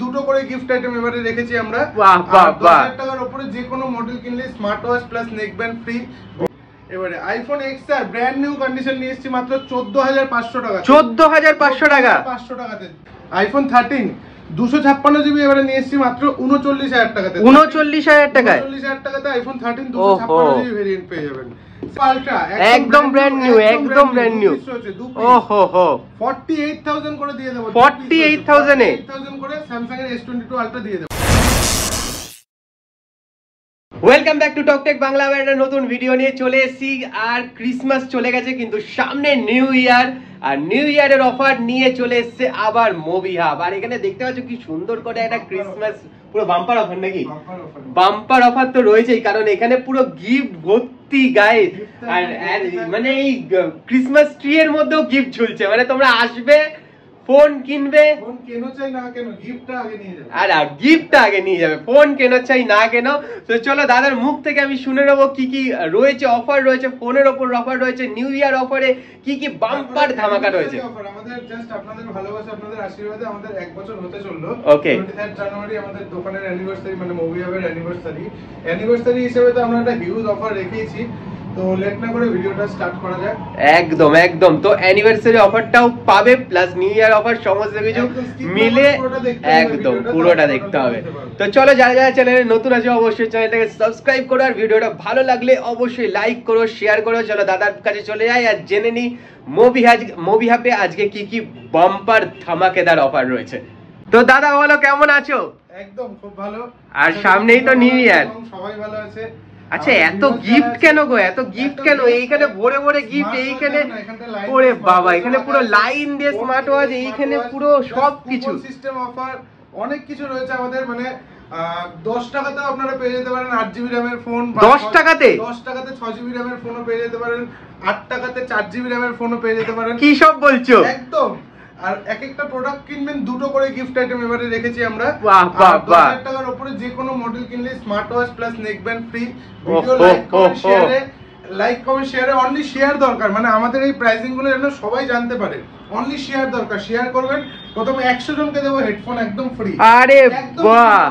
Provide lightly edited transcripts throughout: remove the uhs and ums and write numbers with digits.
দুটো করে gift item এবারে রেখেছি আমরা। বাহ বাহ বাহ, 10,000 টাকার উপরে যে কোনো মডেল কিনলে smart watch plus neck band free. এবারে iPhone XR brand new condition নিয়ে এসেছি মাত্র 14,500 টাকা। 14,500 টাকা। 500 টাকাতে আইফোন 13 256 জিবি এবারে নিয়ে এসেছি মাত্র 39,000 টাকাতে। 39,000 টাকায় 39,000 টাকাতে আইফোন 13 256 জিবি ভেরিয়েন্ট পেয়ে যাবেন। আলট্রা একদম ব্র্যান্ড নিউ, একদম ব্র্যান্ড নিউ। ওহো হো 48,000 করে দিয়ে দেব। 48,000 এ 48,000 করে স্যামসাং এর S22 আলট্রা দিয়ে দেব। Welcome back to TalkTech Bangla. একটা নতুন ভিডিও নিয়ে চলে এসেছি। আর ক্রিসমাস চলে গেছে কিন্তু সামনে নিউ ইয়ার, আর নিউ ইয়ারের অফার নিয়ে চলে এসেছে আবার মুভি হাব। আর এখানে দেখতে পাচ্ছ কি সুন্দর করে একটা ক্রিসমাস পুরো বাম্পার অফার, নাকি বাম্পার অফার তো রয়েছেই, কারণ এখানে পুরো গিফট ভর্তি গায়ে। আর মানে এই ক্রিসমাস ট্রি এর মধ্যেও গিফট ঝুলছে, মানে তোমরা আসবে ফোন কিনবে, ফোন কেন চাই না কেন গিফটটা আগে নিয়ে যাবে। আর গিফটটা আগে নিয়ে যাবে, ফোন কেন চাই না কেন। তো চলো দাদার মুখ থেকে আমি শুনে নেবো কি কি রয়েছে, অফার রয়েছে, ফোনের ওপর অফার রয়েছে, নিউ ইয়ার অফারে কি কি বাম্পার ধামাকা রয়েছে। আমাদের জাস্ট আপনাদের ভালোবাসা, আপনাদের আশীর্বাদে আমাদের 1 বছর হতে চললো। ওকে, 23 জানুয়ারি আমাদের দোকানের অ্যানিভার্সারি, মানে মুভি হাবের অ্যানিভার্সারি হিসেবে তো আমরা একটা হিউজ অফার রেখেছি। তো লেট না করে ভিডিওটা স্টার্ট করা যাক। একদম একদম। তো অ্যানিভার্সারি অফারটাও পাবে, প্লাস নিউ ইয়ার অফার সমস্ত কিছু মিলে একদম পুরোটা দেখতে হবে। তো চলো, যারা যারা চ্যানেলে নতুন আছে অবশ্যই চ্যানেলটাকে সাবস্ক্রাইব করো, আর ভিডিওটা ভালো লাগলে অবশ্যই লাইক করো, শেয়ার করো। চলো দাদার কাছে চলে যাই আর জেনে নি মুভি হাবে আজকে কি কি বাম্পার ধামাকেদার অফার রয়েছে। তো দাদা বলো, কেমন আছো? একদম খুব ভালো। আর সামনেই তো নিউ ইয়ার, সবাই ভালো আছে। আচ্ছা, এত গিফট কেন গো, এত গিফট কেন? এইখানে ভরে ভরে গিফট, এইখানে ওরে বাবা, এখানে পুরো লাইন দিয়ে স্মার্ট ওয়াচ, এইখানে পুরো সবকিছু সিস্টেম অফার অনেক কিছু রয়েছে আমাদের। মানে 10 টাকাতেও আপনারা পেয়ে যেতে পারেন 8 জিবি র্যামের ফোন। 10 টাকাতে 6 জিবি র্যামের ফোনও পেয়ে যেতে পারেন। 8 টাকাতে 4 জিবি র্যামের ফোনও পেয়ে যেতে পারেন। কি সব বলছো? একদম। আর এক একটা প্রোডাক্ট কিনবেন দুটো করে গিফট আইটেম এবারে রেখেছি আমরা। বাহ বাহ বাহ, 10,000 টাকার উপরে যে কোনো মডেল কিনলে smart watch plus neck band free. Video like comment শেয়ারে অনলি শেয়ার দরকার, মানে আমাদের এই প্রাইসিং গুলো যেন সবাই জানতে পারে। অনলি শেয়ার দরকার, শেয়ার করবেন। প্রথমে 100 জনকে দেবো হেডফোন একদম ফ্রি। আরে বাহ,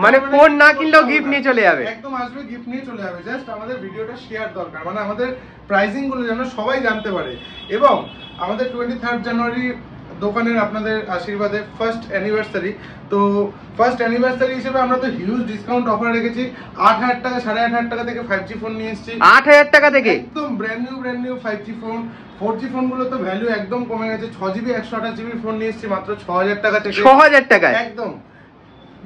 মানে ফোন না কিনলেও গিফট নিয়ে চলে যাবে। একদম আসবে, গিফট নিয়ে চলে যাবে। জাস্ট আমাদের ভিডিওটা শেয়ার দরকার, মানে আমাদের প্রাইসিং গুলো যেন সবাই জানতে পারে। এবং আমাদের 23 জানুয়ারি দোকানের আপনাদের আশীর্বাদে ফার্স্ট অ্যানিভার্সারি। তো ফার্স্ট অ্যানিভার্সারি হিসেবে আমরা তো হিউজ ডিসকাউন্ট অফার রেখেছি। 8,000 টাকা 8,500 টাকা থেকে 5G ফোন নিয়ে এসেছি। 8,000 টাকা থেকে একদম brand new 5G phone. 4G phone গুলো তো ভ্যালু একদম কমে গেছে। 6 জিবি 128 জিবি ফোন নিয়ে এসেছি মাত্র 6,000 টাকা থেকে। 6,000 টাকায় একদম।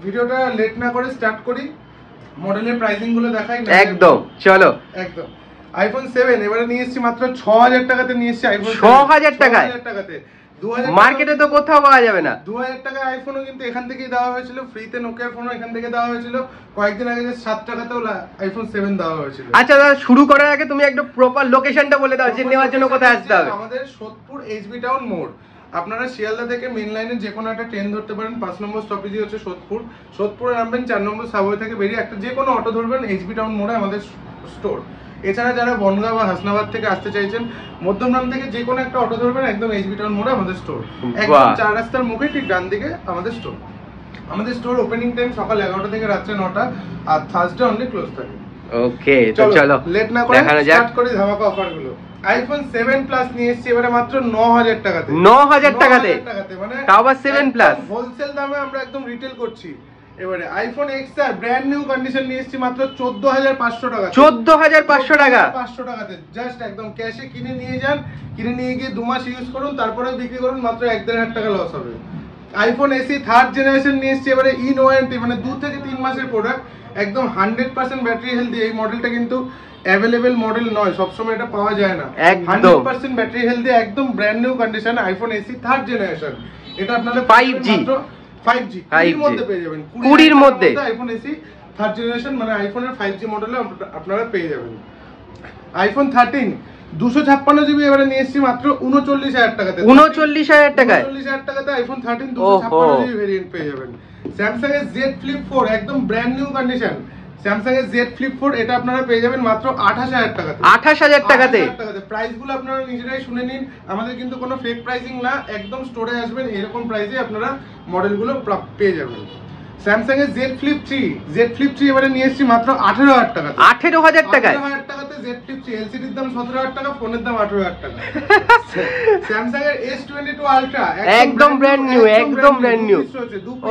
ভিডিওটা লেট না করে স্টার্ট করি, মডেলের প্রাইসিং গুলো দেখাই। একদম চলো। একদম। আইফোন 7 এবারে নিয়ে এসেছি মাত্র 6,000 টাকাতে নিয়ে এসেছি। আইফোন 6,000 টাকায়? 6,000 টাকাতে। মার্কেটে তো কোথাও পাওয়া যাবে না। 2000 টাকা আইফোনও কিন্তু এখান থেকেই দেওয়া হয়েছিল, ফ্রিতে নোকিয়া ফোনও এখান থেকে দেওয়া হয়েছিল। কয়েকদিন আগে যে 7 টাকাতেও আইফোন 7 দেওয়া হয়েছিল। আচ্ছা দাদা, শুরু করার আগে তুমি একদম প্রপার লোকেশনটা বলে দাও, যে নেওয়ার জন্য কোথায় আসতে হবে। আমাদের সোদপুর HB টাউন মোড়। আপনারা শিয়ালদা থেকে মেন লাইনে যে কোনো একটা ট্রেন ধরতে পারেন। 5 নম্বর স্টপেজই হচ্ছে সোদপুর। সোদপুরে নামবেন, 4 নম্বর সাবওয়ে থেকে বেরিয়ে একটা যে কোনো অটো ধরবেন, HB টাউন মোড়ে আমাদের স্টোর। এছাড়া যারা বনগাঁ বা হাসনাবাদ থেকে আসতে চাইছেন, মধ্যমগ্রাম থেকে যে কোনো একটা অটো ধরবেন, একদম HB টাউন মোড়ে আমাদের স্টোর। একদম 4 রাস্তার মুখে ঠিক ডান দিকে আমাদের স্টোর। আমাদের স্টোর ওপেনিং টাইম সকাল 11টা থেকে রাত্রে 9টা, আর থার্সডে অনলি ক্লোজ থাকে। ওকে, তো চলো লেট না করে স্টার্ট করি ধামাকা অফার গুলো। আইফোন 7 প্লাস নিয়ে এসেছি এবারে মাত্র 9,000 টাকাতে। 9,000 টাকাতে, মানে তাও আবার 7 প্লাস। হোলসেল দামে আমরা একদম রিটেল করছি। এবারে iPhone XR brand new condition নিয়ে এসেছি মাত্র 14,500 টাকা। 14,500 টাকা 500 টাকাতে। জাস্ট একদম ক্যাশে কিনে নিয়ে যান, কিনে নিয়ে গিয়ে 2 মাস ইউজ করুন, তারপরে বিক্রি করুন, মাত্র 1,500 টাকা লস হবে। আইফোন এসি 3rd জেনারেশন নিয়ে এসেছি এবারে ইন ওয়ারেন্টি, মানে 2 থেকে 3 মাসের প্রোডাক্ট। একদম 100% ব্যাটারি হেলদি। এই মডেলটা কিন্তু অ্যাভেলেবেল মডেল নয়, সবসময় এটা পাওয়া যায় না। 100% ব্যাটারি হেলদি, একদম brand new condition. IPhone AC 3rd generation. এটা আপনারা 5G 20 এর মধ্যে পেয়ে যাবেন। 20 এর মধ্যে আইফোন এসি 3rd জেনারেশন, মানে আইফোনের 5G মডেলে আপনারা পেয়ে যাবেন। আইফোন 13 256 জিবি এবারে নিয়ে এসেছি মাত্র 39,000 টাকাতে। 39,000 টাকায় 39,000 টাকাতে আইফোন 13 256 জিবি ভেরিয়েন্ট পেয়ে যাবেন। স্যামসাং এর Z Flip 4 একদম ব্র্যান্ড নিউ কন্ডিশন। স্যামসাং এর জেড ফ্লিপ 4 এটা আপনারা পেয়ে যাবেন মাত্র 28000 টাকাতে। 28000 টাকাতে। প্রাইস গুলো আপনারা নিজেরাই শুনে নিন, আমাদের কিন্তু কোনো ফেক প্রাইসিং না, একদম স্টোরে আসবেন এরকম প্রাইসে আপনারা মডেলগুলো পেয়ে যাবেন। স্যামসাং এর জেড ফ্লিপ 3 এবারে নিয়ে এসেছি মাত্র 18000 টাকা। 18000 টাকায় 18000 টাকাতে জেড ফ্লিপ 3, এলসিডির দাম 17000 টাকা, ফোনের দাম 18000 টাকা। স্যামসাং এর S22 আলট্রা একদম ব্র্যান্ড নিউ, একদম ব্র্যান্ড নিউ।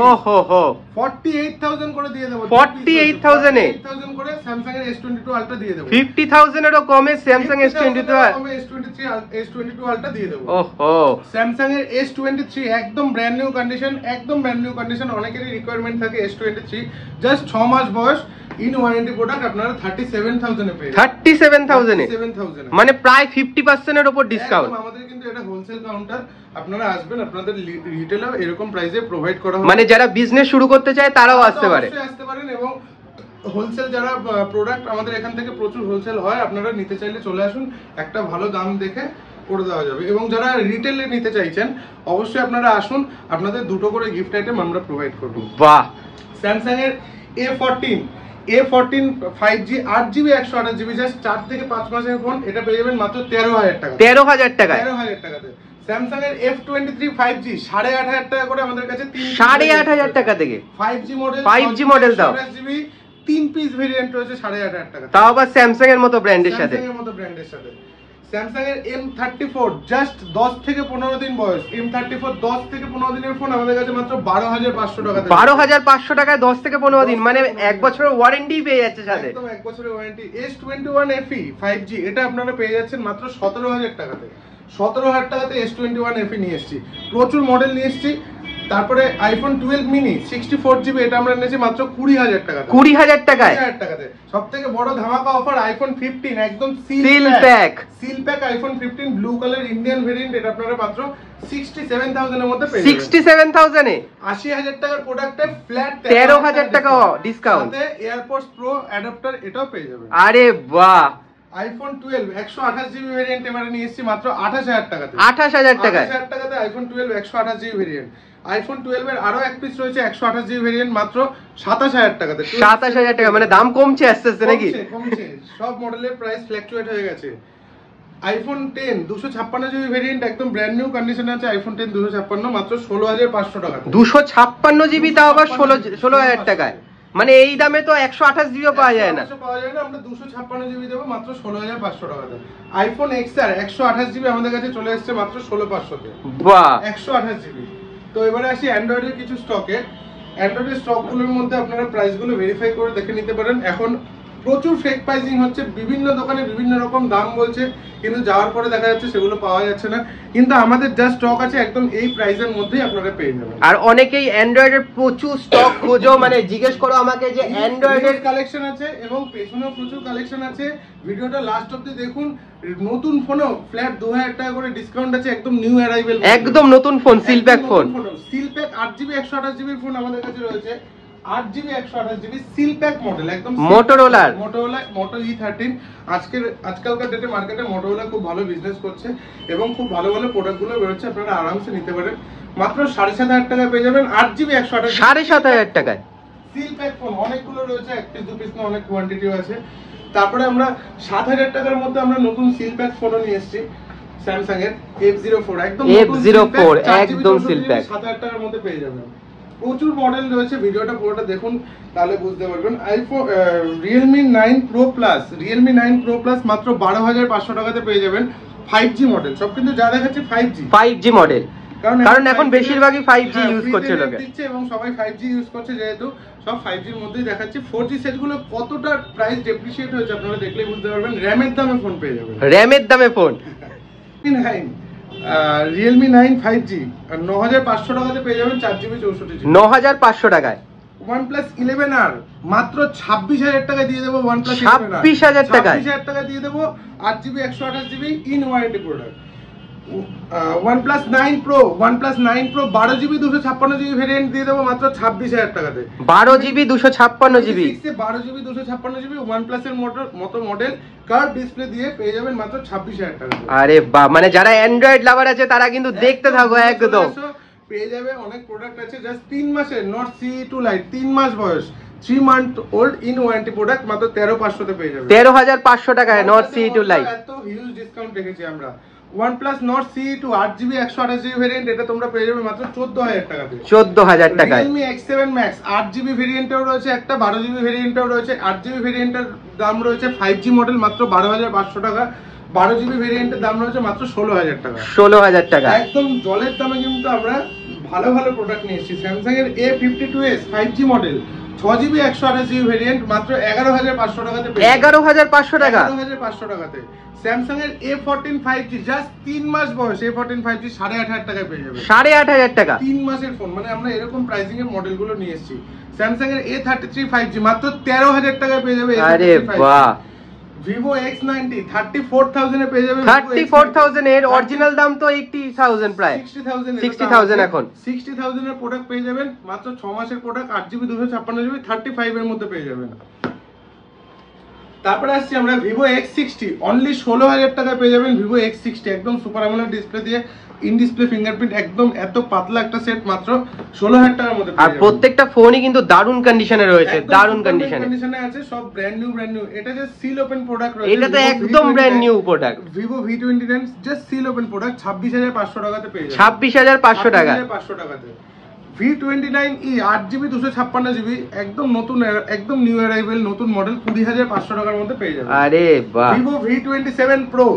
ওহো হো 48000 করে দিয়ে দেব। 48000 এ 48000 করে স্যামসাং এর S22 আলট্রা দিয়ে দেব। 50000 এরও কমে স্যামসাং S22 কমে S22 আলট্রা দিয়ে দেব। ওহো স্যামসাং এর S23 একদম ব্র্যান্ড নিউ কন্ডিশন, অনেকেরই রিকোয়ারমেন্ট থাকে S23, জাস্ট 6 মাস বয়স, ইন ওয়ারেন্টি প্রোডাক্ট আপনারা 37000 এ পেয়ে যাবেন। 37000 এ মানে প্রায় 50% এর উপর ডিসকাউন্ট। আমাদের কিন্তু এটা হোলসেল কাউন্টার, আপনারা আসবেন, আপনাদের রিটেলও এরকম প্রাইসে প্রোভাইড করা হবে। মানে যারা বিজনেস শুরু করতে চায় তারাও আসতে পারে, আসতে পারেন। এবং হোলসেল যারা প্রোডাক্ট আমাদের এখান থেকে প্রচুর হোলসেল হয়, আপনারা নিতে চাইলে চলে আসুন, একটা ভালো দাম দেখে করে দেওয়া যাবে। এবং যারা রিটেলে নিতে চাইছেন অবশ্যই আপনারা আসুন, আপনাদের দুটো করে গিফট আইটেম আমরা প্রোভাইড করব। বাহ। স্যামসাং এর A14 5G 8GB 128GB just 4 থেকে 5 মাসের ফোন, এটা পেয়ে যাবেন মাত্র 13000 টাকা। 13000 টাকায়। 13000 টাকাতে। স্যামসাং এর F23 5G 8500 টাকা করে আমাদের কাছে 8500 টাকা থেকে 5G মডেল দাও। 128GB 3 পিস ভেরিয়েন্ট রয়েছে 8500 টাকা। তাও আবার স্যামসাং এর মতো ব্র্যান্ডের সাথে। স্যামসাং এর M34 জাস্ট 10 থেকে 15 দিন বয়স, M34 10 থেকে 15 দিনের ফোন আমাদের কাছে মাত্র 12500 টাকা। 12500 টাকায় 10 থেকে 15 দিন, মানে 1 বছরের ওয়ারেন্টি পেয়ে যাচ্ছে সাথে। একদম 1 বছরের ওয়ারেন্টি। S21 FE 5G এটা আপনারা পেয়ে যাচ্ছেন মাত্র 17000 টাকাতে। 17000 টাকাতে S21 FE নিয়ে এসেছি, প্রচুর মডেল নিয়ে এসেছি। তারপরে আইফোন 12 মিনি 64GB এটা আমরা নিয়েছি মাত্র 20000 টাকা। 20000 টাকায়। 20000 টাকাতে সবথেকে বড় ধামাকা অফার আইফোন 15 একদম seal pack iPhone 15 blue colour Indian variant, এটা আপনারা মাত্র 67000 এর মধ্যে পেয়ে যাবেন। 67000 এ 80000 টাকার প্রোডাক্টে ফ্ল্যাট 13000 টাকা ডিসকাউন্ট, সাথে এয়ারপডস প্রো অ্যাডাপ্টার এটাও পেয়ে যাবেন। আরে বাহ। আইফোন 12 128GB ভেরিয়েন্ট এবারে নিয়ে এসেছি মাত্র 28000 টাকাতে। 28000 টাকায়। 28000 টাকাতে আইফোন 12 128GB ভেরিয়েন্ট। আইফোন 12 এর আরো এক পিস রয়েছে 128GB ভেরিয়েন্ট মাত্র 27000 টাকাতে। 27000 টাকা, মানে দাম কমছে আস্তে আস্তে নাকি? কমছে, সব মডেলের প্রাইস ফ্ল্যাকচুয়েট হয়ে গেছে। আইফোন 10 256GB ভেরিয়েন্ট একদম ব্র্যান্ড নিউ কন্ডিশনে আছে, আইফোন 10 256 মাত্র 16500 টাকা। 256GB তাও আবার 16000 টাকায়, মানে এই দামে তো 128GB পাওয়া যায় না। আমরা 256GB দেব মাত্র 16500 টাকাতে। আইফোন XR 128GB আমাদের কাছে চলে এসেছে মাত্র 16500 তে। বাহ। 128GB। তো এবারে আসি অ্যান্ড্রয়েডের কিছু স্টকে। অ্যান্ড্রয়েডের স্টকগুলোর মধ্যে আপনারা প্রাইসগুলো ভেরিফাই করে দেখে নিতে পারেন। এখন প্রচুর ফেক প্রাইসিং হচ্ছে, বিভিন্ন দোকানে বিভিন্ন রকম দাম বলছে, কিন্তু যাওয়ার পরে দেখা যাচ্ছে সেগুলো পাওয়া যাচ্ছে না। কিন্তু আমাদের যা স্টক আছে একদম এই প্রাইসের মধ্যেই আপনারা পেয়ে যাবেন। আর অনেকেই অ্যান্ড্রয়েডের প্রচুর স্টক খোঁজো, মানে জিজ্ঞেস করো আমাকে যে অ্যান্ড্রয়েডের কালেকশন আছে এবং পেছনেও প্রচুর কালেকশন আছে। ভিডিওটা লাস্ট অবধি দেখুন। নতুন ফোনও ফ্ল্যাট 2000 টাকা করে ডিসকাউন্ট আছে, একদম নিউ অ্যারাইভেল, একদম নতুন phone, seal pack phone. Seal pack 8GB 128GB phone আমাদের কাছে রয়েছে, 8GB 128GB seal pack model, একদম মোটোরোলা মোটো E13। আজকালকার ডেটে মার্কেটে মোটোরোলা খুব ভালো বিজনেস করছে এবং খুব ভালো ভালো প্রোডাক্টগুলো বেরোচ্ছে, আপনারা আরামসে নিতে পারেন। মাত্র 7500 টাকায় পেয়ে যাবেন 8GB 128GB 7500 টাকায় সিল প্যাক ফোন। অনেকগুলো রয়েছে, এক পিস দু পিস না, অনেক কোয়ান্টিটিও আছে। তারপরে আমরা 7000 টাকার মধ্যে আমরা নতুন সিল প্যাক ফোনও নিয়ে এসেছি, স্যামসাং এর F04 একদম F04 একদম সিল প্যাক 7000 টাকার মধ্যে পেয়ে যাবেন। প্রচুর মডেল রয়েছে, ভিডিওটা পুরোটা দেখুন তাহলে বুঝতে পারবেন। আইফোন Realme 9 Pro Plus মাত্র 12500 টাকাতে পেয়ে যাবেন। 5G মডেল, সব কিন্তু যা দেখাচ্ছে 5G মডেল, কারণ এখন বেশিরভাগই 5G ইউজ করছে লোকে, এবং সবাই 5G ইউজ করছে, যেহেতু সব 5G এর মধ্যেই দেখাচ্ছে। 4G সেটগুলো কতটা প্রাইস ডেপ্রিসিয়েট হয়েছে আপনারা দেখলেই বুঝতে পারবেন। র‍্যামের দামে ফোন পেয়ে যাবেন, র‍্যামের দামে ফোন। Realme 9 5G 9500 টাকাতে পেয়ে যাবেন 4GB 64GB। 9500 টাকায়। OnePlus 11R মাত্র 26000 টাকা দিয়ে দেবো। OnePlus 26000 টাকায় 26000 টাকা দিয়ে দেবো, 8GB 128GB in warranty product. OnePlus 9 Pro 12GB 256GB variant দিয়ে দেবো মাত্র 26000 টাকাতে। 12GB 256GB 12GB 256GB OnePlus এর মতো মডেল কার্ভ ডিসপ্লে দিয়ে পেয়ে যাবেন মাত্র 26000 টাকাতে। আরে বাহ, মানে যারা অ্যান্ড্রয়েড লাভার আছে তারা কিন্তু দেখতে থাকো একদম। পেয়ে যাবে অনেক প্রোডাক্ট আছে জাস্ট 3 মাসের, নট CE2 লাইট 3 মাস বয়স, 3 month old in warranty product মাত্র 13,500 তে পেয়ে যাবে। 13,500 টাকায় নট CE2 লাইট। এত হিউজ ডিসকাউন্ট রেখেছি আমরা। OnePlus Nord CE2 8GB 128GB variant, এটা তোমরা পেয়ে যাবে মাত্র 14,000 টাকাতে। 14,000 টাকায়। Realme X7 Max 8GB ভেরিয়েন্টও রয়েছে, একটা 12GB ভেরিয়েন্টও রয়েছে। 8GB ভেরিয়েন্টের দাম রয়েছে 5G মডেল মাত্র 12,500 টাকা। 12GB ভেরিয়েন্টের দাম রয়েছে মাত্র 16,000 টাকা। 16,000 টাকা। একদম জলের দামে কিন্তু আমরা ভালো ভালো প্রোডাক্ট নিয়ে এসেছি। স্যামসাং এর A52s 5G model 6GB 128GB variant মাত্র 11,500 টাকাতে পেয়ে যাবেন। 11,500 টাকা। 11,500 টাকাতে। স্যামসাং এর A14 5G জাস্ট 3 মাস বয়স, A14 5G 8,500 টাকায় পেয়ে যাবে। 8,500 টাকা। 3 মাসের ফোন, মানে আমরা এরকম প্রাইসিং এর মডেলগুলো নিয়ে এসেছি। স্যামসাং এর A33 5G মাত্র 13,000 টাকায় পেয়ে যাবে। আরে বাহ। Vivo X90 34,000 এ পেয়ে যাবে। 34,000 এর অরিজিনাল দাম তো 80,000 প্রায় 60,000 এখন। 60,000 এর প্রোডাক্ট পেয়ে যাবেন মাত্র 6 মাসের প্রোডাক্ট 8GB 256GB 35 এর মধ্যে পেয়ে যাবেন। তারপরে আসছি আমরা Vivo X60 অনলি 16,000 টাকায় পেয়ে যাবেন। Vivo X60 একদম সুপার অ্যামোলেড ডিসপ্লে দিয়ে ইন ডিসপ্লে ফিঙ্গারপ্রিন্ট, একদম এত পাতলা একটা সেট মাত্র 16,000 টাকার মধ্যে পেয়ে আর যাবেন। প্রত্যেকটা ফোনই কিন্তু দারুণ কন্ডিশনে রয়েছে, দারুণ কন্ডিশনে আছে, সব ব্র্যান্ড নিউ। এটা যে সিল ওপেন প্রোডাক্ট রয়েছে, এটা তো একদম brand new product. Vivo V29 just seal open product 26,500 টাকাতে পেয়ে যাবেন। 26,500 টাকা। 26,500 টাকাতে V29e 8GB 256GB একদম নতুন, একদম নিউ অ্যারাইভেল নতুন মডেল 20,500 টাকার মধ্যে পেয়ে যাবেন। আরে বাহ। Vivo V27 Pro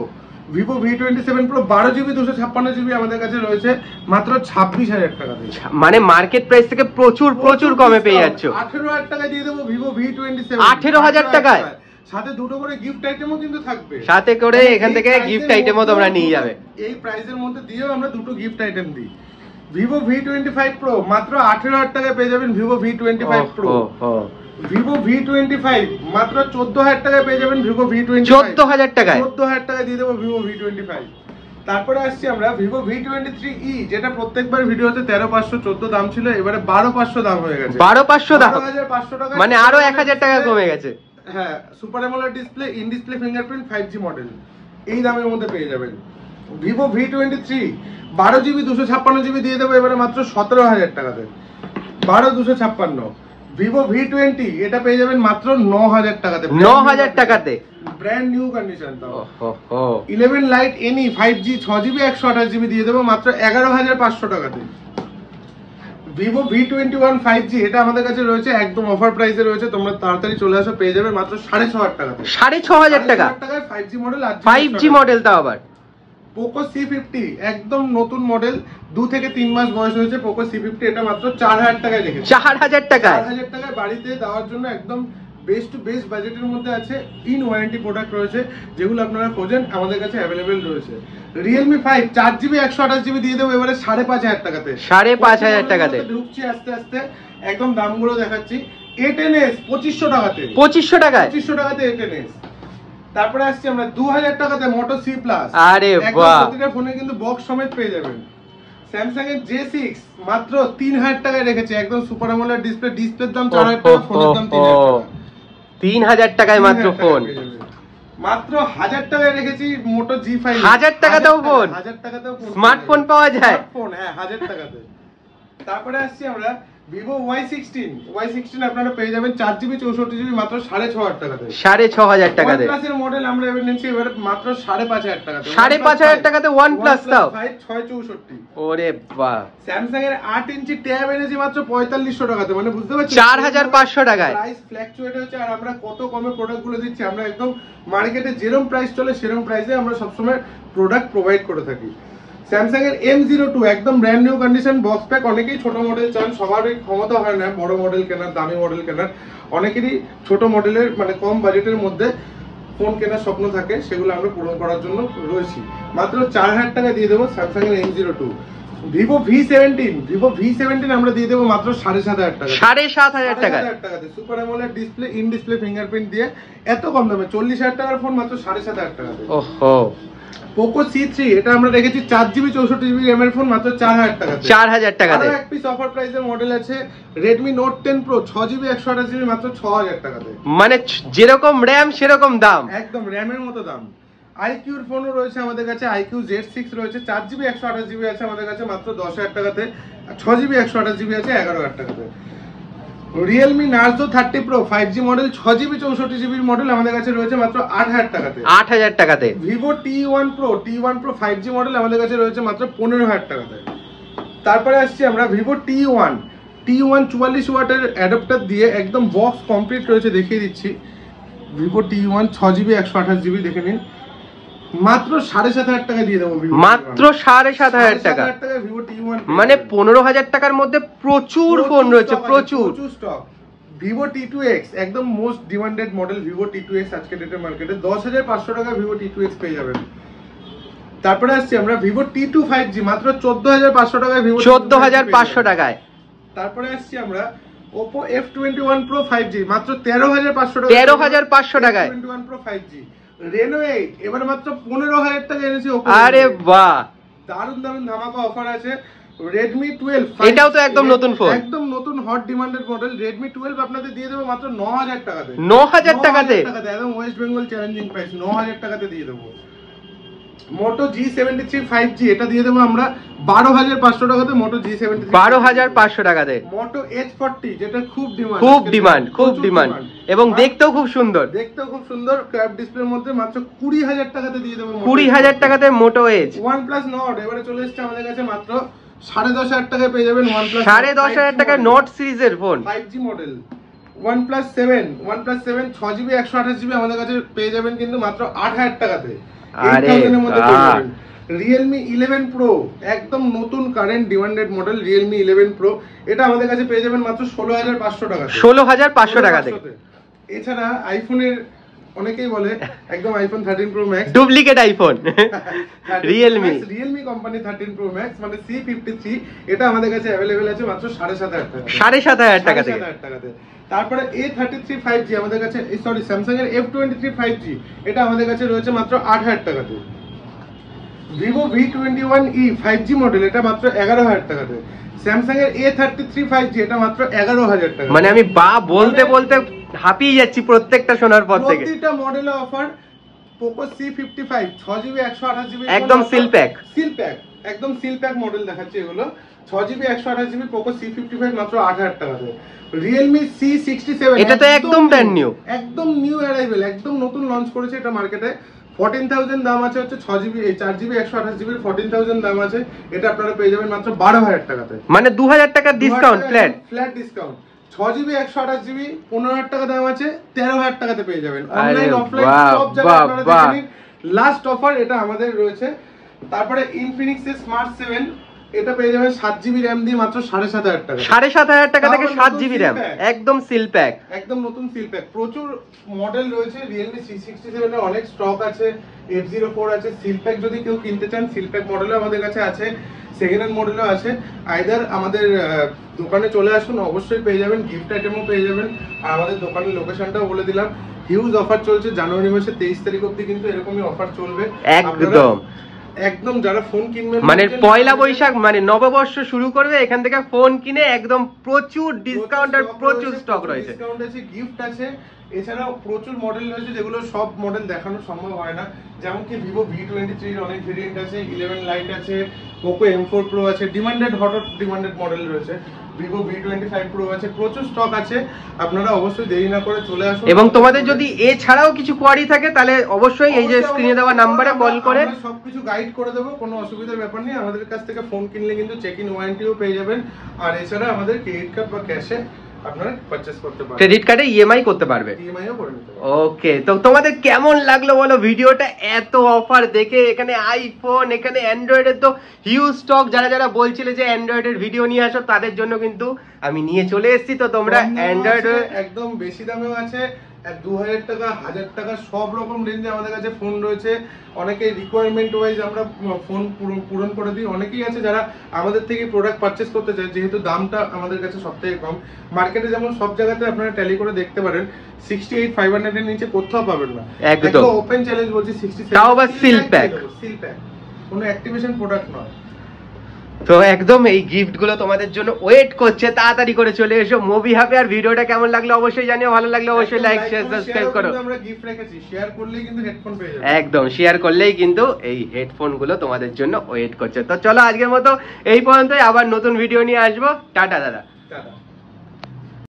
12GB 256GB আমাদের কাছে রয়েছে মাত্র 26,000 টাকাতে। মানে মার্কেট প্রাইস থেকে প্রচুর কমে পেয়ে যাচ্ছ। 18,000 টাকা দিয়ে দেবো Vivo V27। 18,000 টাকায় সাথে দুটো করে গিফট আইটেমও কিন্তু থাকবে। সাথে করে এখান থেকে গিফট আইটেমও তোমরা নিয়ে যাবে। এই প্রাইসের মধ্যে দিয়েও আমরা দুটো গিফট আইটেম দিই। Vivo V25 Pro মাত্র 18,000 টাকায় পেয়ে যাবেন। Vivo V25 Pro Vivo V25 মাত্র 14,000 টাকায় পেয়ে যাবেন। Vivo V25 14,000 টাকায়। 14,000 টাকায় দিয়ে দেবো Vivo V25। তারপরে আসছি আমরা Vivo V23e, যেটা প্রত্যেকবার ভিডিওতে 13,500 14 দাম ছিল, এবারে 12,500 দাম হয়ে গেছে। 12,500 দাম 12,500 টাকা, মানে আরো 1,000 টাকা কমে গেছে। হ্যাঁ, super AMOLED display in display fingerprint 5G model এই দামের মধ্যে পেয়ে যাবেন। Vivo V23 12GB 256GB দিয়ে দেবো এবারে মাত্র 17,000 টাকাতে। 12,256। Vivo V20 এটা পেয়ে যাবেন মাত্র 9,000 টাকাতে। 9,000 টাকাতে ব্র্যান্ড নিউ কন্ডিশন তাও। 11 Lite NE 5G 6GB 128GB দিয়ে দেবো মাত্র 11,500 টাকাতে। Vivo V21 5G এটা আমাদের কাছে রয়েছে একদম অফার প্রাইসে রয়েছে, তোমরা তাড়াতাড়ি চলে আসো, পেয়ে যাবে মাত্র 6,500 টাকাতে। 6,500 টাকা 5G মডেল। 5G মডেল তাও আবার। Poco C50 একদম নতুন মডেল, 2 থেকে 3 মাস বয়স হয়েছে Poco C50, এটা মাত্র 4,000 টাকায় রেখেছি। 4,000 টাকায়। 4,000 টাকায় বাড়িতে দেওয়ার জন্য একদম বেস্ট টু বেস্ট বাজেটের মধ্যে আছে। ইন ওয়ারেন্টি প্রোডাক্ট রয়েছে, যেগুলো আপনারা খোঁজেন আমাদের কাছে অ্যাভেলেবেল রয়েছে। Realme 5 4GB 128GB দিয়ে দেবো এবারে 5,500 টাকাতে। 5,500 টাকাতে ঢুকছি আস্তে আস্তে, একদম দামগুলো দেখাচ্ছি। A10s 2,500 টাকাতে। 2,500 টাকায়। 2,500 টাকাতে A10s। তারপরে আসছি আমরা 2,000 টাকাতে Moto C+। আরে বাহ। প্রতিটা ফোনে কিন্তু বক্স সমেত পেয়ে যাবেন। Samsung এর J6 মাত্র 3,000 টাকায় রেখেছে, একদম সুপার অ্যামোলেড ডিসপ্লে, ডিসপ্লের দাম 4,000 টাকা, ফোনের দাম 3,000 টাকা। 3,000 টাকায় মাত্র ফোন। মাত্র 1,000 টাকায় রেখেছি Moto G5। 1,000 টাকাতেও ফোন। 1,000 টাকাতেও ফোন। স্মার্টফোন পাওয়া যায়। স্মার্টফোন, হ্যাঁ, 1,000 টাকাতে। তারপরে আসছি আমরা Vivo Y16 আপনারা পেয়ে যাবেন 4GB 64GB মাত্র 6,500 টাকাতে। 6,500 টাকাতে। OnePlus এর মডেল আমরা এবার নিচ্ছি এবার মাত্র 5,500 টাকাতে। 5,500 টাকাতে OnePlus তাও। 664। ওরে বাহ। Samsung এর 8 ইঞ্চি ট্যাব এনেছি মাত্র 4,500 টাকাতে, মানে বুঝতে পারছেন 4,500 টাকায়। প্রাইস ফ্ল্যাকচুয়েট হচ্ছে, আর আমরা কত কমে প্রোডাক্ট গুলো দিচ্ছি। আমরা একদম মার্কেটে যেরকম প্রাইস চলে সেরকম প্রাইসে আমরা সবসময় প্রোডাক্ট প্রোভাইড করে থাকি। Samsung এর M02 একদম brand new condition box pack. অনেকেই ছোট মডেল চান, সবারই ক্ষমতা হয় না বড় মডেল কেনার, দামি মডেল কেনার। অনেকেরই ছোট মডেলের মানে কম বাজেটের মধ্যে ফোন কেনার স্বপ্ন থাকে, সেগুলো আমরা পূরণ করার জন্য রয়েছি। মাত্র 4,000 টাকা দিয়ে দেবো Samsung এর M02। Vivo V17 আমরা দিয়ে দেবো মাত্র 7,500 টাকা। 7,500 টাকা। Super AMOLED display, in display fingerprint দিয়ে এত কম দামে 40,000 টাকার ফোন মাত্র 7,500 টাকা। ওহো। Poco C3 এটা আমরা রেখেছি 4GB 64GB RAM এর ফোন মাত্র 4,000 টাকাতে। 4,000 টাকাতে। আর এক পিস অফার প্রাইসের মডেল আছে Redmi Note 10 Pro 6GB 128GB মাত্র 6,000 টাকাতে। মানে যেরকম RAM সেরকম দাম, একদম র‍্যামের মতো দাম। IQ এর ফোনও রয়েছে আমাদের কাছে, IQ Z6 রয়েছে 4GB 128GB আছে আমাদের কাছে মাত্র 10,000 টাকাতে। 6GB 128GB আছে 11,000 টাকাতে। Realme Narzo 30 pro 5G model 6GB 64GB model আমাদের কাছে রয়েছে মাত্র 8000 টাকাতে। 8000 টাকাতে। Vivo T1 Pro 5G model আমাদের কাছে রয়েছে মাত্র 15000 টাকাতে। তারপরে আসছি আমরা ভিভো T1 44 ওয়াটের অ্যাডাপ্টার দিয়ে একদম বক্স কমপ্লিট রয়েছে, দেখিয়ে দিচ্ছি। ভিভো T1 6GB 128GB দেখে নিন, মাত্র 7500 টাকা দিয়ে দেবো। মাত্র 7500 টাকা, ভিভো T1 মানে 15000 টাকার মধ্যে প্রচুর ফোন রয়েছে, প্রচুর স্টক। ভিভো T2X একদম most demanded model, Vivo T2X আজকে ডেটের মার্কেটে 10500 টাকা ভিভো T2X পেয়ে যাবেন। তারপরে আসছি আমরা ভিভো T2 5G মাত্র 14500 টাকায়, ভিভো 14500 টাকায়। তারপরে আসছি আমরা Oppo F21 Pro 5G মাত্র 13500 টাকা, 13500 টাকায় F21 Pro 5G। Reno 8 এবার মাত্র 15000 টাকা এনেছে Oppo। আরে বাহ, দারুন দারুন ধামাকা অফার আছে। Redmi 12 এটাও তো একদম নতুন ফোন, একদম নতুন হট ডিমান্ডেড মডেল। Redmi 12 আপনাদের দিয়ে দেবো মাত্র 9000 টাকাতে। 9000 টাকাতে একদম ওয়েস্ট বেঙ্গল চ্যালেঞ্জিং প্রাইস, 9000 টাকাতে দিয়ে দেবো। Moto G73 5G এটা দিয়ে দেবো আমরা 12500 টাকাতে। Moto G73 12500 টাকাতে। Moto H40 যেটা খুব ডিমান্ড এবং দেখতেও খুব সুন্দর, কার্ভ ডিসপ্লের মধ্যে মাত্র 20000 টাকাতে দিয়ে দেবো। 20000 টাকাতে Moto Edge। OnePlus Nord এবারে চলে এসেছে আমাদের কাছে, মাত্র 10500 টাকায় পেয়ে যাবেন OnePlus 10500 টাকায় Nord সিরিজের phone, 5G model. OnePlus 7 6GB 128GB আমাদের কাছে পেয়ে যাবেন কিন্তু মাত্র 8000 টাকাতে। Realme 11 Pro একদম নতুন current demanded model, Realme 11 Pro এটা আমাদের কাছে পেয়ে যাবেন মাত্র 16500 টাকাতে। 16500 টাকাতে। এছাড়া আইফোনের অনেকেই বলে একদম iPhone 13 Pro Max duplicate iPhone, Realme company 13 Pro Max মানে C53 এটা আমাদের কাছে अवेलेबल আছে মাত্র 7500 টাকা, 7500 টাকা থেকে। তারপরে A33 5G আমাদের কাছে, সরি Samsung এর F23 5G এটা আমাদের কাছে রয়েছে মাত্র 8000 টাকাতে। Vivo V21e 5G মডেল এটা মাত্র 11000 টাকাতে। Samsung এর A33 5G এটা মাত্র 11000 টাকা। মানে আমি বলতে হাঁপিয়ে যাচ্ছি প্রত্যেকটা শোনার পর থেকে। প্রতিটা মডেলে offer. Poco C55 6GB 128GB একদম সিল প্যাক একদম সিল প্যাক মডেল দেখাচ্ছি এগুলো। 6GB 128GB Poco C55 মাত্র 8000 টাকাতে। Realme C67 এটা তো একদম ব্র্যান্ড নিউ, একদম নিউ অ্যারাইভেল, একদম নতুন লঞ্চ করেছে এটা মার্কেটে। 14000 দাম আছে, হচ্ছে 6GB 4GB 128GB 14000 দাম আছে। এটা আপনারা পেয়ে যাবেন মাত্র 12000 টাকাতে, মানে 2000 টাকার discount, flat discount. 6GB 128GB 15000 টাকা দাম আছে, 13000 টাকাতে পেয়ে যাবেন। অনলাইন অফলাইন সব জায়গায় আপনারা দেখে নিন। লাস্ট অফার এটা আমাদের রয়েছে। তারপরে Infinix Smart 7 এটা পেয়ে যাবেন 7GB RAM দিয়ে মাত্র 7500 টাকা, 7500 টাকা থেকে 7GB RAM একদম সিল প্যাক, একদম নতুন সিল প্যাক। প্রচুর মডেল রয়েছে। Realme C67 এর অনেক স্টক আছে, F04 আছে। সিল প্যাক যদি কেউ কিনতে চান সিল প্যাক মডেলও আমাদের কাছে আছে, সেকেন্ড হ্যান্ড মডেলও আছে। আইদার আমাদের দোকানে চলে আসুন, অবশ্যই পেয়ে যাবেন, গিফট আইটেমও পেয়ে যাবেন। আর আমাদের দোকানের লোকেশনটাও বলে দিলাম। হিউজ অফার চলছে জানুয়ারি মাসের 23 তারিখ অবধি, কিন্তু এরকমই অফার চলবে একদম। যারা ফোন কিনবেন মানে পয়লা বৈশাখ মানে নববর্ষ শুরু করবে, এখান থেকে ফোন কিনে একদম প্রচুর ডিসকাউন্ট আর প্রচুর স্টক রয়েছে, ডিসকাউন্ট আছে, গিফট আছে। এছাড়াও প্রচুর মডেল রয়েছে যেগুলো সব মডেল দেখানো সম্ভব হয় না। যেমন কি Vivo V23 এর অনেক ভেরিয়েন্ট আছে, 11 Lite আছে, Poco M4 Pro আছে, ডিমান্ডেড মডেল রয়েছে। Vivo V25 Pro আছে, প্রচুর স্টক আছে। আপনারা অবশ্যই দেরি না করে চলে আসুন। এবং তোমাদের যদি এছাড়াও কিছু কোয়ারি থাকে তাহলে অবশ্যই এই যে স্ক্রিনে দেওয়া নম্বরে কল করে সবকিছু গাইড করে দেবো, কোনো অসুবিধার ব্যাপার নেই। আমাদের কাছ থেকে ফোন কিনলে কিন্তু চেক ইন ওয়ারেন্টিও পেয়ে যাবেন। আর এছাড়া আমাদের ক্রেডিট কার্ড বা ক্যাশে আপনারা পারচেজ করতে পারবেন, ক্রেডিট কার্ডে ইএমআই করতে পারবে, ইএমআইও করে নিতে পারবেন। ওকে, তো তোমাদের কেমন লাগলো বলো ভিডিওটা? এত অফার দেখে, এখানে আইফোন, এখানে অ্যান্ড্রয়েডের তো হিউজ স্টক। যারা বলছিলে যে অ্যান্ড্রয়েডের ভিডিও নিয়ে আসো, তাদের জন্য কিন্তু আমি নিয়ে চলে এসেছি। তো তোমরা অ্যান্ড্রয়েড একদম বেশি দামেও আছে, 2000 টাকা 1000 টাকা সব রকম রেঞ্জে আমাদের কাছে ফোন রয়েছে। অনেকে রিকোয়ারমেন্ট ওয়াইজ আমরা ফোন পূরণ করে দিই। অনেকেই আছে যারা আমাদের থেকে প্রোডাক্ট পারচেস করতে চায়, যেহেতু দামটা আমাদের কাছে সবথেকে কম। মার্কেটে যেমন সব জায়গাতে আপনারা ট্যালি করে দেখতে পারেন 68500 এর নিচে কোথাও পাবেন না। একদম ওপেন চ্যালেঞ্জ বলছি, 67 তাও আবার সিল প্যাক, কোনো অ্যাক্টিভেশন প্রোডাক্ট নয়। তো একদম এই গিফট গুলো তোমাদের জন্য ওয়েট করছে, তাড়াতাড়ি করে চলে এসো মুভি হাবে। আর ভিডিওটা কেমন লাগলো অবশ্যই জানিও, ভালো লাগলে অবশ্যই লাইক শেয়ার সাবস্ক্রাইব করো। আমরা গিফট রেখেছি, শেয়ার করলেই কিন্তু হেডফোন পেয়ে যাবে, একদম শেয়ার করলেই কিন্তু এই হেডফোন গুলো তোমাদের জন্য ওয়েট করছে। তো চলো আজকের মতো এই পর্যন্তই, আবার নতুন ভিডিও নিয়ে আসবো। টাটা দাদা। টাটা।